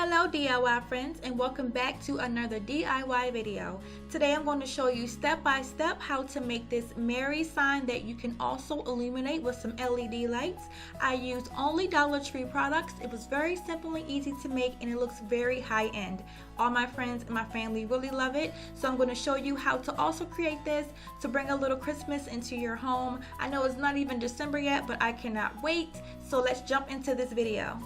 Hello DIY friends, and welcome back to another DIY video. Today I'm going to show you step by step how to make this Mary sign that you can also illuminate with some LED lights. I used only Dollar Tree products. It was very simple and easy to make, and it looks very high end. All my friends and my family really love it, so I'm going to show you how to also create this to bring a little Christmas into your home. I know it's not even December yet, but I cannot wait. So let's jump into this video.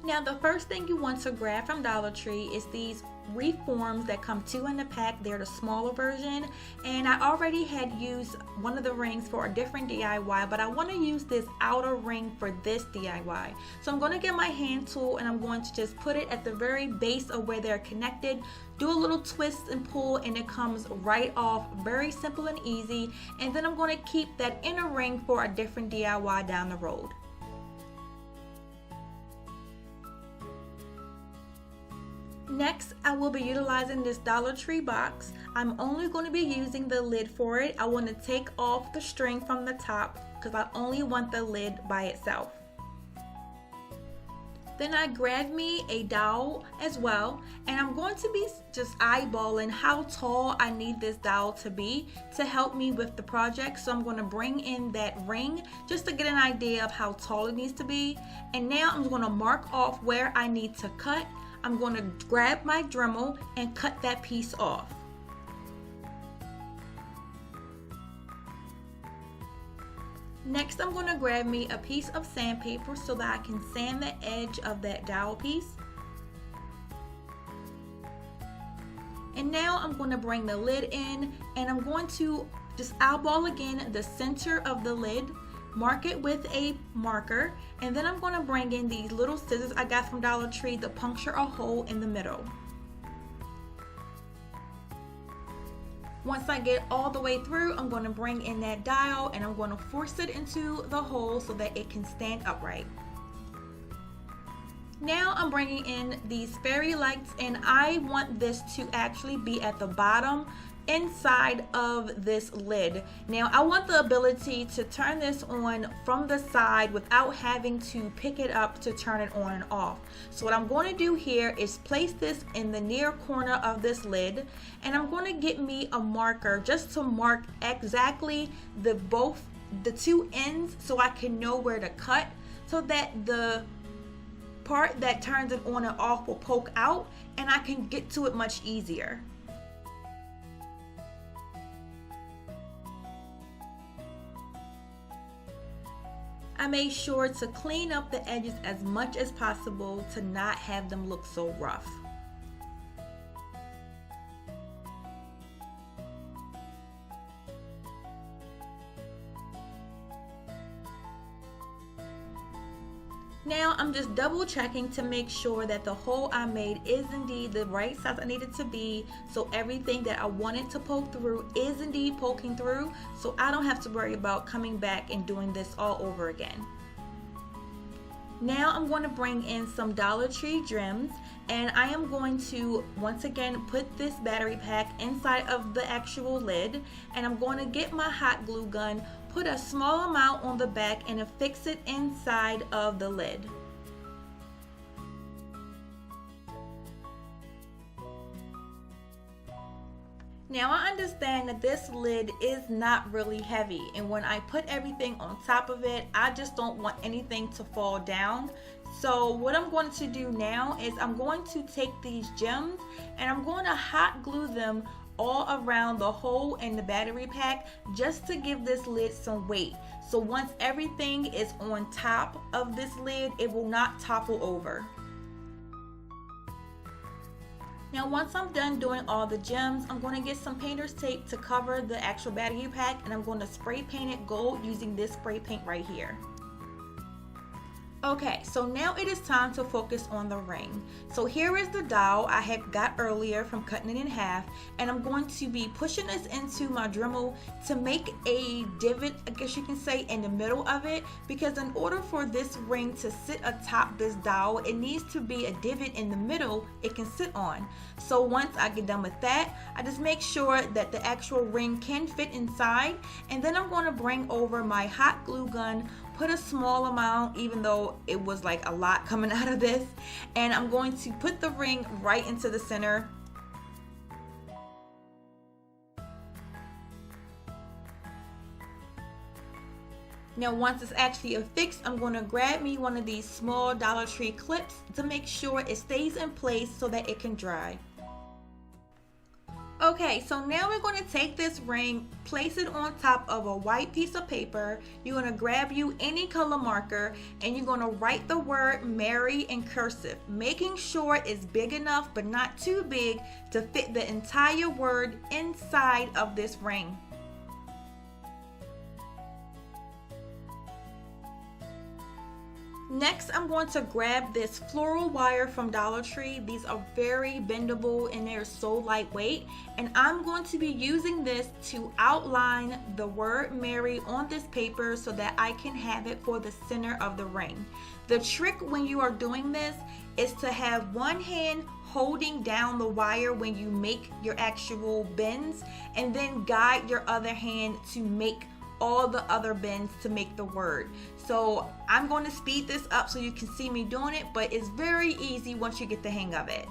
Now the first thing you want to grab from Dollar Tree is these wreath forms that come 2 in the pack. They're the smaller version, and I already had used one of the rings for a different DIY, but I want to use this outer ring for this DIY. So I'm going to get my hand tool and I'm going to just put it at the very base of where they're connected, do a little twist and pull, and it comes right off. Very simple and easy. And then I'm going to keep that inner ring for a different DIY down the road. Next, I will be utilizing this Dollar Tree box. I'm only going to be using the lid for it. I want to take off the string from the top because I only want the lid by itself. Then I grabbed me a dowel as well, and I'm going to be just eyeballing how tall I need this dowel to be to help me with the project. So I'm going to bring in that ring just to get an idea of how tall it needs to be. And now I'm going to mark off where I need to cut. I'm going to grab my Dremel and cut that piece off. Next, I'm going to grab me a piece of sandpaper so that I can sand the edge of that dowel piece. And now I'm going to bring the lid in, and I'm going to just eyeball again the center of the lid. Mark it with a marker, and then I'm going to bring in these little scissors I got from Dollar Tree to puncture a hole in the middle. Once I get all the way through, I'm going to bring in that dial and I'm going to force it into the hole so that it can stand upright. Now I'm bringing in these fairy lights, and I want this to actually be at the bottom inside of this lid. Now I want the ability to turn this on from the side without having to pick it up to turn it on and off. So what I'm going to do here is place this in the near corner of this lid, and I'm going to get me a marker just to mark exactly the two ends so I can know where to cut, so that the part that turns it on and off will poke out and I can get to it much easier. I made sure to clean up the edges as much as possible to not have them look so rough. Now I'm just double checking to make sure that the hole I made is indeed the right size I need it to be, so everything that I wanted to poke through is indeed poking through, so I don't have to worry about coming back and doing this all over again. Now I'm going to bring in some Dollar Tree gems, and I am going to once again put this battery pack inside of the actual lid, and I'm going to get my hot glue gun, put a small amount on the back, and affix it inside of the lid. Now I understand that this lid is not really heavy, and when I put everything on top of it, I just don't want anything to fall down. So what I'm going to do now is I'm going to take these gems and I'm going to hot glue them all around the hole in the battery pack just to give this lid some weight. So once everything is on top of this lid, it will not topple over. Now once I'm done doing all the gems, I'm going to get some painter's tape to cover the actual battery pack, and I'm going to spray paint it gold using this spray paint right here. Okay, so now it is time to focus on the ring. So here is the dowel I had got earlier from cutting it in half, and I'm going to be pushing this into my Dremel to make a divot, I guess you can say, in the middle of it, because in order for this ring to sit atop this dowel, it needs to be a divot in the middle it can sit on. So once I get done with that, I just make sure that the actual ring can fit inside, and then I'm going to bring over my hot glue gun put a small amount, even though it was like a lot coming out of this, and I'm going to put the ring right into the center. Now once it's actually affixed, I'm going to grab me one of these small Dollar Tree clips to make sure it stays in place so that it can dry. Okay, so now we're going to take this ring, place it on top of a white piece of paper. You're going to grab you any color marker and you're going to write the word Mary in cursive, making sure it's big enough but not too big to fit the entire word inside of this ring. Next, I'm going to grab this floral wire from Dollar Tree. These are very bendable and they're so lightweight. And I'm going to be using this to outline the word Mary on this paper so that I can have it for the center of the ring. The trick when you are doing this is to have one hand holding down the wire when you make your actual bends, and then guide your other hand to make all the other bends to make the word. So I'm going to speed this up so you can see me doing it, but it's very easy once you get the hang of it.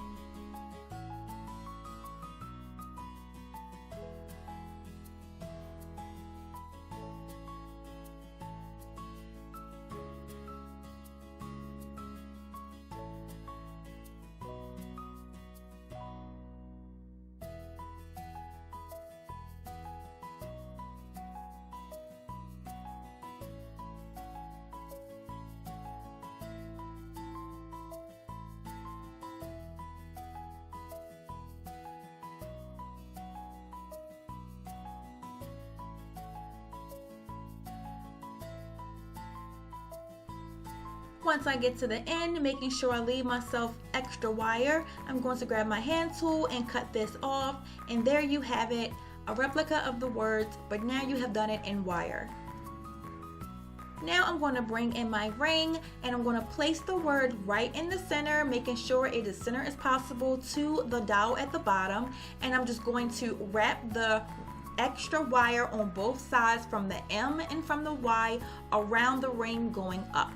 Once I get to the end, making sure I leave myself extra wire, I'm going to grab my hand tool and cut this off, and there you have it, a replica of the words, but now you have done it in wire. Now I'm going to bring in my ring and I'm going to place the word right in the center, making sure it is center as possible to the dowel at the bottom, and I'm just going to wrap the extra wire on both sides from the M and from the Y around the ring going up.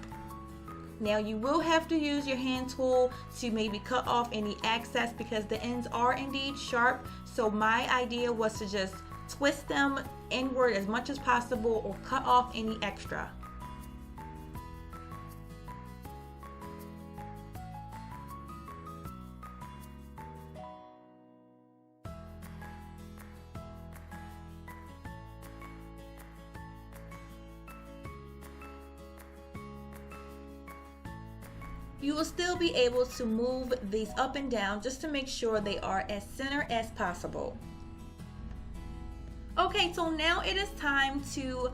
Now you will have to use your hand tool to maybe cut off any excess because the ends are indeed sharp. So my idea was to just twist them inward as much as possible or cut off any extra. You will still be able to move these up and down just to make sure they are as center as possible. Okay, so now it is time to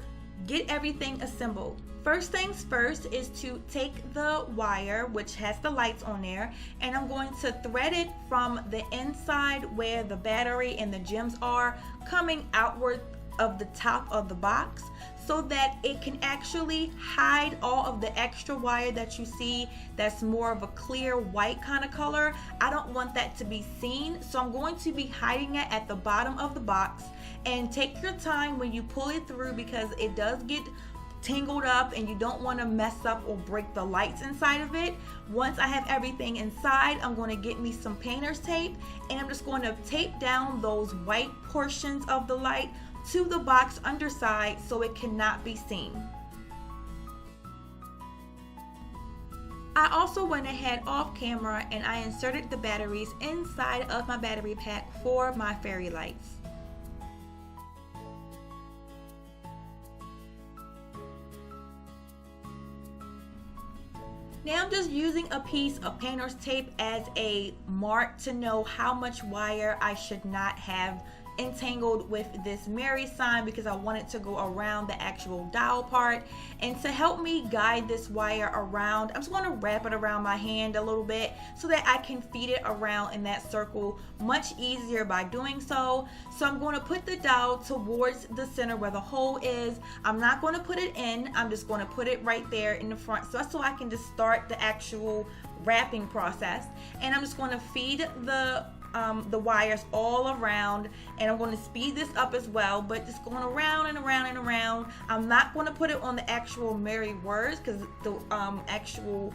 get everything assembled. First things first is to take the wire, which has the lights on there, and I'm going to thread it from the inside where the battery and the gems are, coming outward of the top of the box, so that it can actually hide all of the extra wire that you see that's more of a clear white kind of color. I don't want that to be seen, so I'm going to be hiding it at the bottom of the box. And take your time when you pull it through because it does get tangled up and you don't want to mess up or break the lights inside of it. Once I have everything inside, I'm going to get me some painter's tape and I'm just going to tape down those white portions of the light to the box underside so it cannot be seen. I also went ahead off camera and I inserted the batteries inside of my battery pack for my fairy lights. Now I'm just using a piece of painter's tape as a mark to know how much wire I should not have entangled with this Mary sign because I want it to go around the actual dowel part. And to help me guide this wire around, I'm just going to wrap it around my hand a little bit so that I can feed it around in that circle much easier by doing so. So I'm going to put the dowel towards the center where the hole is. I'm not going to put it in, I'm just going to put it right there in the front, so that's so I can just start the actual wrapping process. And I'm just going to feed the the wires all around, and I'm going to speed this up as well, but just going around and around and around. I'm not going to put it on the actual merry words because the actual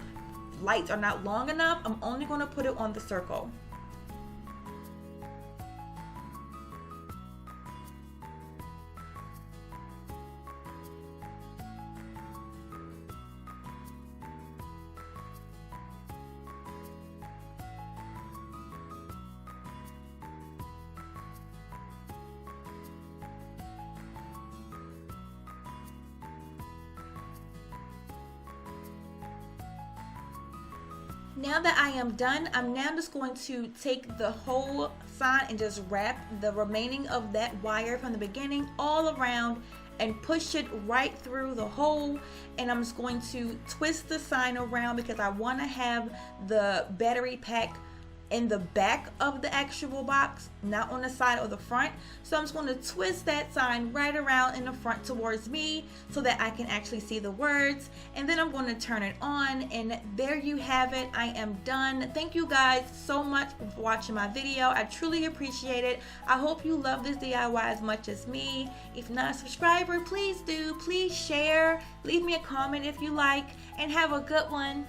lights are not long enough. I'm only going to put it on the circle. Now that I am done, I'm now just going to take the whole sign and just wrap the remaining of that wire from the beginning all around and push it right through the hole. And I'm just going to twist the sign around because I want to have the battery pack in the back of the actual box, not on the side or the front. So I'm just going to twist that sign right around in the front towards me so that I can actually see the words, and then I'm going to turn it on, and there you have it. I am done. Thank you guys so much for watching my video. I truly appreciate it. I hope you love this DIY as much as me. If not a subscriber, please do. Please share, leave me a comment if you like, and have a good one.